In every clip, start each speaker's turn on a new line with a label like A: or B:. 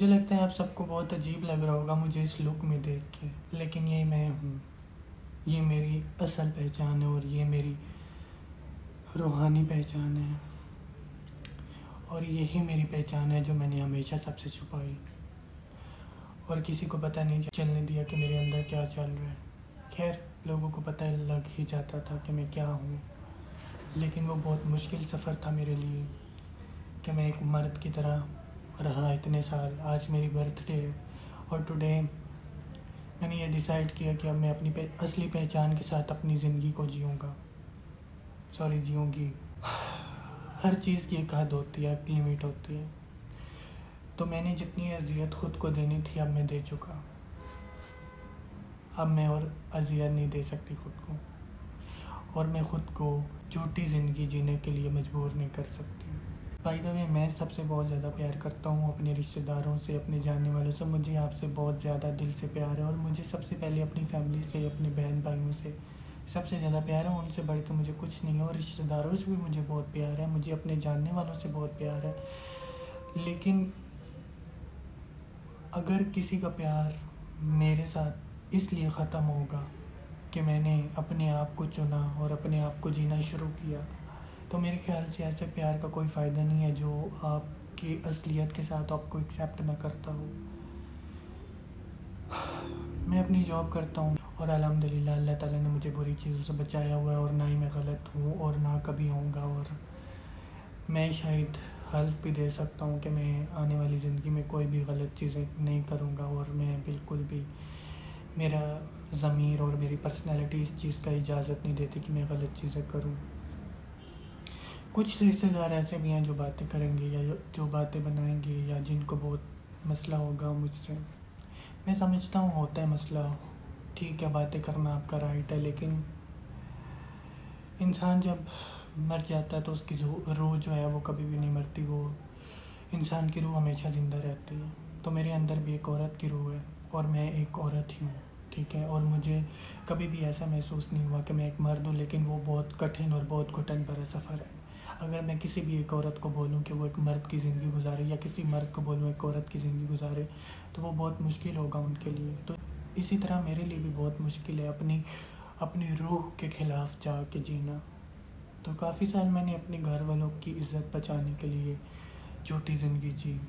A: मुझे लगता है आप सबको बहुत अजीब लग रहा होगा मुझे इस लुक में देख के, लेकिन ये मैं हूँ। ये मेरी असल पहचान है और ये मेरी रूहानी पहचान है, और यही मेरी पहचान है जो मैंने हमेशा सबसे छुपाई और किसी को पता नहीं चलने दिया कि मेरे अंदर क्या चल रहा है। खैर, लोगों को पता लग ही जाता था कि मैं क्या हूँ, लेकिन वो बहुत मुश्किल सफ़र था मेरे लिए कि मैं एक मर्द की तरह रहा इतने साल। आज मेरी बर्थडे है और टुडे मैंने ये डिसाइड किया कि अब मैं अपनी असली पहचान के साथ अपनी ज़िंदगी को जीऊँगी। हर चीज़ की एक हद होती है, एक लिमिट होती है। तो मैंने जितनी अज़ियत ख़ुद को देनी थी अब मैं दे चुका। अब मैं और अज़ियत नहीं दे सकती ख़ुद को, और मैं ख़ुद को झूठी ज़िंदगी जीने के लिए मजबूर नहीं कर सकती। बाय द वे, मैं सबसे बहुत ज़्यादा प्यार करता हूँ अपने रिश्तेदारों से, अपने जानने वालों से। मुझे आपसे बहुत ज़्यादा दिल से प्यार है, और मुझे सबसे पहले अपनी फैमिली से, अपने बहन भाइयों से सबसे ज़्यादा प्यार है। उनसे बढ़ के मुझे कुछ नहीं है, और रिश्तेदारों से भी मुझे बहुत प्यार है। मुझे अपने जानने वालों से बहुत प्यार है। लेकिन अगर किसी का प्यार मेरे साथ इसलिए ख़त्म होगा कि मैंने अपने आप को चुना और अपने आप को जीना शुरू किया, तो मेरे ख़्याल से ऐसे प्यार का कोई फ़ायदा नहीं है जो आपकी असलियत के साथ आपको एक्सेप्ट ना करता हो। मैं अपनी जॉब करता हूँ और अल्हम्दुलिल्लाह अल्लाह ताला ने मुझे बुरी चीज़ों से बचाया हुआ है, और ना ही मैं गलत हूँ और ना कभी होऊंगा। और मैं शायद हल्फ भी दे सकता हूँ कि मैं आने वाली ज़िंदगी में कोई भी गलत चीज़ें नहीं करूँगा, और मैं बिल्कुल भी, मेरा ज़मीर और मेरी पर्सनैलिटी इस चीज़ का इजाज़त नहीं देती कि मैं गलत चीज़ें करूँ। कुछ रिश्तेदार ऐसे भी हैं जो बातें करेंगे या जो बातें बनाएंगे या जिनको बहुत मसला होगा मुझसे। मैं समझता हूँ होता है मसला, ठीक है, बातें करना आपका राइट है, लेकिन इंसान जब मर जाता है तो उसकी जो रूह जो है वो कभी भी नहीं मरती। वो इंसान की रूह हमेशा ज़िंदा रहती है। तो मेरे अंदर भी एक औरत की रूह है और मैं एक औरत ही हूँ, ठीक है। और मुझे कभी भी ऐसा महसूस नहीं हुआ कि मैं एक मर्द हूँ, लेकिन वो बहुत कठिन और बहुत घुटन भरा सफ़र है। अगर मैं किसी भी एक औरत को बोलूँ कि वो एक मर्द की ज़िंदगी गुजारे, या किसी मर्द को बोलूँ एक औरत की ज़िंदगी गुजारे, तो वो बहुत मुश्किल होगा उनके लिए। तो इसी तरह मेरे लिए भी बहुत मुश्किल है अपनी रूह के ख़िलाफ़ जा के जीना। तो काफ़ी साल मैंने अपने घर वालों की इज़्ज़त बचाने के लिए झूठी ज़िंदगी जी।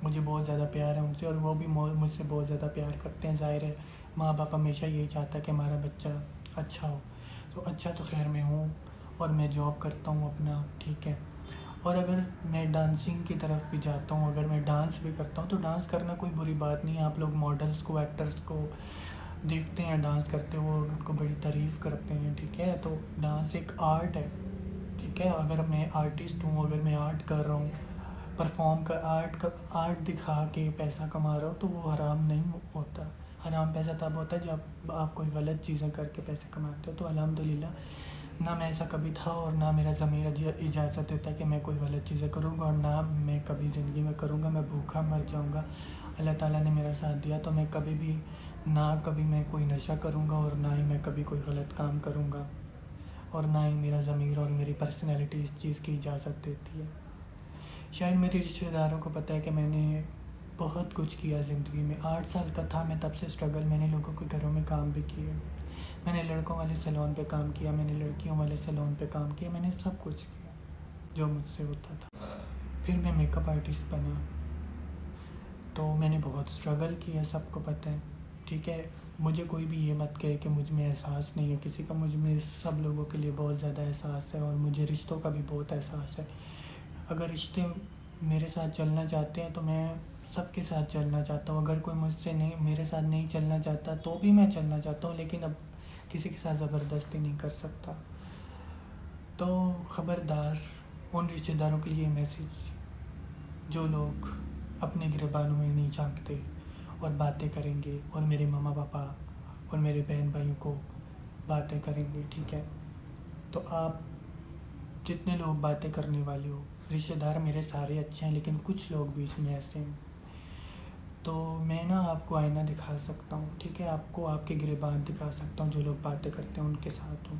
A: मुझे बहुत ज़्यादा प्यार है उनसे, और वो भी मुझसे बहुत ज़्यादा प्यार करते हैं। ज़ाहिर है, माँ बाप हमेशा यही चाहता है कि हमारा बच्चा अच्छा हो। तो अच्छा तो खैर मैं हूँ, और मैं जॉब करता हूँ अपना, ठीक है। और अगर मैं डांसिंग की तरफ भी जाता हूँ, अगर मैं डांस भी करता हूँ, तो डांस करना कोई बुरी बात नहीं है। आप लोग मॉडल्स को, एक्टर्स को देखते हैं डांस करते हुए, उनको बड़ी तारीफ़ करते हैं, ठीक है। तो डांस एक आर्ट है, ठीक है। अगर मैं आर्टिस्ट हूँ, अगर मैं आर्ट कर रहा हूँ, परफॉर्म कर आर्ट दिखा के पैसा कमा रहा हूँ, तो वो हराम नहीं होता। हराम पैसा तब होता है जब आप कोई गलत चीज़ें करके पैसे कमाते हो। तो अल्हम्दुलिल्लाह ना मैं ऐसा कभी था, और ना मेरा ज़मीर इजाज़त देता कि मैं कोई गलत चीज़ें करूँगा, और ना मैं कभी ज़िंदगी में करूँगा। मैं भूखा मर जाऊँगा। अल्लाह ताला ने मेरा साथ दिया, तो मैं कभी भी कभी मैं कोई नशा करूँगा, और ना ही मैं कभी कोई गलत काम करूँगा, और ना ही मेरा ज़मीर और मेरी पर्सनैलिटी इस चीज़ की इजाज़त देती है। शायद मेरे रिश्तेदारों को पता है कि मैंने बहुत कुछ किया ज़िंदगी में। 8 साल का था मैं तब से स्ट्रगल। मैंने लोगों के घरों में काम भी किए, मैंने लड़कों वाले सैलून पे काम किया, मैंने लड़कियों वाले सैलून पे काम किया, मैंने सब कुछ किया जो मुझसे होता था। फिर मैं मेकअप आर्टिस्ट बना, तो मैंने बहुत स्ट्रगल किया, सबको पता है, ठीक है। मुझे कोई भी ये मत कहे कि मुझ में एहसास नहीं है किसी का। मुझ में सब लोगों के लिए बहुत ज़्यादा एहसास है, और मुझे रिश्तों का भी बहुत एहसास है। अगर रिश्ते मेरे साथ चलना चाहते हैं तो मैं सबके साथ चलना चाहता हूँ। अगर कोई मुझसे नहीं, मेरे साथ नहीं चलना चाहता, तो भी मैं चलना चाहता हूँ, लेकिन अब किसी के साथ ज़बरदस्ती नहीं कर सकता। तो ख़बरदार उन रिश्तेदारों के लिए मैसेज जो लोग अपने गिरबानों में नहीं झांकते और बातें करेंगे, और मेरे मामा पापा और मेरे बहन भाइयों को बातें करेंगे, ठीक है। तो आप जितने लोग बातें करने वाले हो, रिश्तेदार मेरे सारे अच्छे हैं, लेकिन कुछ लोग बीच में ऐसे हैं। तो मैं आपको आईना दिखा सकता हूँ, ठीक है। आपको आपके गिरेबान दिखा सकता हूँ, जो लोग बातें करते हैं उनके साथ हूँ।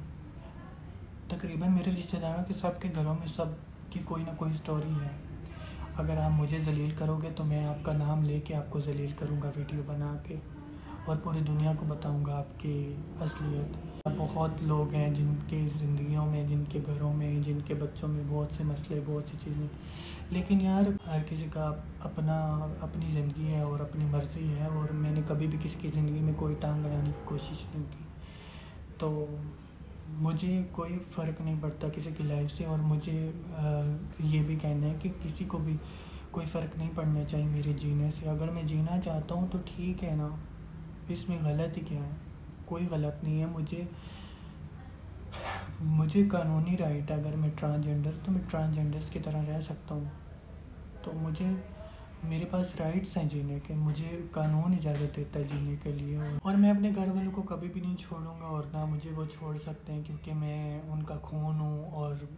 A: तकरीबन मेरे रिश्तेदारों के सबके घरों में सब की कोई ना कोई स्टोरी है। अगर आप मुझे ज़लील करोगे तो मैं आपका नाम लेके आपको ज़लील करूँगा वीडियो बना के, और पूरी दुनिया को बताऊँगा आपकी असलियत। बहुत लोग हैं जिनके ज़िंदगियों में, जिनके घरों में, जिनके बच्चों में बहुत से मसले, बहुत सी चीज़ें, लेकिन यार हर किसी का अपना अपनी ज़िंदगी है और अपनी मर्ज़ी है, और मैंने कभी भी किसी की ज़िंदगी में कोई टांग अड़ाने की कोशिश नहीं की। तो मुझे कोई फ़र्क नहीं पड़ता किसी की लाइफ से, और मुझे ये भी कहना है कि किसी को भी कोई फ़र्क नहीं पड़ना चाहिए मेरे जीने से। अगर मैं जीना चाहता हूँ तो ठीक है ना, इसमें गलत ही क्या है? कोई गलत नहीं है। मुझे कानूनी राइट है, अगर मैं ट्रांसजेंडर तो मैं ट्रांसजेंडर्स की तरह रह सकता हूँ। तो मेरे पास राइट्स हैं जीने के, मुझे कानून इजाज़त देता है जीने के लिए, और मैं अपने घर वालों को कभी भी नहीं छोड़ूंगा, और ना मुझे वो छोड़ सकते हैं, क्योंकि मैं उनका खून हूँ। और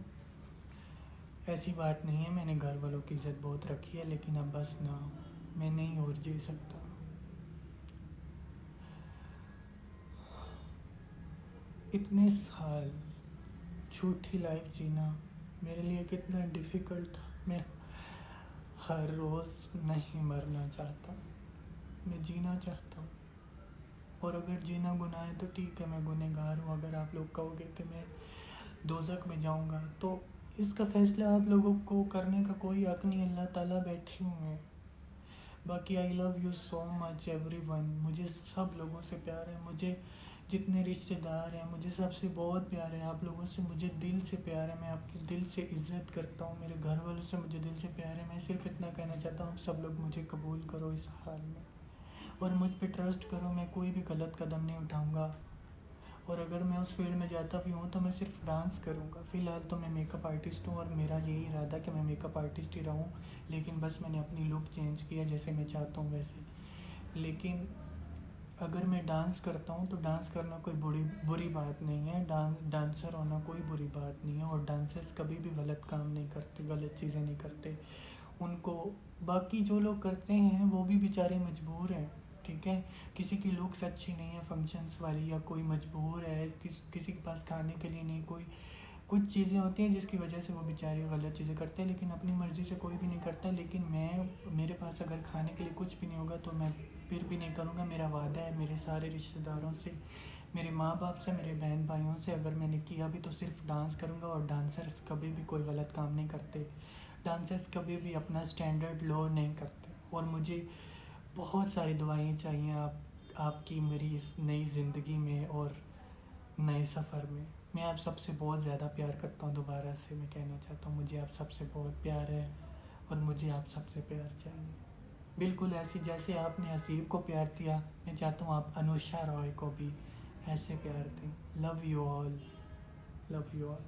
A: ऐसी बात नहीं है, मैंने घर वालों की इज़्ज़त बहुत रखी है, लेकिन अब बस ना, मैं नहीं और जी सकता। इतने साल झूठी लाइफ जीना मेरे लिए कितना डिफ़िकल्ट था। मैं हर रोज़ नहीं मरना चाहता, मैं जीना चाहता हूँ। और अगर जीना गुनाह है तो ठीक है, मैं गुनहगार हूँ। अगर आप लोग कहोगे कि मैं दोज़ख में जाऊँगा, तो इसका फ़ैसला आप लोगों को करने का कोई हक़ नहीं, अल्लाह ताला बैठे हुए हैं। बाकी I love you so much everyone. मुझे सब लोगों से प्यार है, मुझे जितने रिश्तेदार हैं मुझे सबसे बहुत प्यार है, आप लोगों से मुझे दिल से प्यार है, मैं आपकी दिल से इज़्ज़त करता हूँ, मेरे घर वालों से मुझे दिल से प्यार है। मैं सिर्फ इतना कहना चाहता हूँ, सब लोग मुझे कबूल करो इस हाल में, और मुझ पे ट्रस्ट करो। मैं कोई भी गलत कदम नहीं उठाऊँगा, और अगर मैं उस फील्ड में जाता भी हूँ तो मैं सिर्फ डांस करूँगा। फ़िलहाल तो मैं मेकअप आर्टिस्ट हूँ, और मेरा यही इरादा कि मैं मेकअप आर्टिस्ट ही रहूँ, लेकिन बस मैंने अपनी लुक चेंज किया जैसे मैं चाहता हूँ वैसे। लेकिन अगर मैं डांस करता हूँ तो डांस करना कोई बुरी बात नहीं है, डांसर होना कोई बुरी बात नहीं है, और डांसर्स कभी भी गलत काम नहीं करते, गलत चीज़ें नहीं करते। उनको बाकी जो लोग करते हैं वो भी बेचारे मजबूर हैं, ठीक है। किसी की लुक्स अच्छी नहीं है फंक्शंस वाली, या कोई मजबूर है, किसी के पास खाने के लिए नहीं, कोई कुछ चीज़ें होती हैं जिसकी वजह से वो बेचारे गलत चीज़ें करते हैं, लेकिन अपनी मर्ज़ी से कोई भी नहीं करता। लेकिन मेरे पास अगर खाने के लिए कुछ भी नहीं होगा तो मैं फिर भी नहीं करूँगा। मेरा वादा है मेरे सारे रिश्तेदारों से, मेरे माँ बाप से, मेरे बहन भाइयों से, अगर मैंने किया भी तो सिर्फ डांस करूँगा। और डांसर्स कभी भी कोई गलत काम नहीं करते, डांसर्स कभी भी अपना स्टैंडर्ड लो नहीं करते। और मुझे बहुत सारी दुआएं चाहिए आपकी मेरी इस नई ज़िंदगी में और नए सफ़र में। मैं आप सबसे बहुत ज़्यादा प्यार करता हूँ। दोबारा से मैं कहना चाहता हूँ, मुझे आप सबसे बहुत प्यार है, और मुझे आप सबसे प्यार चाहिए। बिल्कुल ऐसी जैसे आपने हसीब को प्यार दिया, मैं चाहता हूँ आप अनुषा रॉय को भी ऐसे प्यार दें। Love you all, love you all.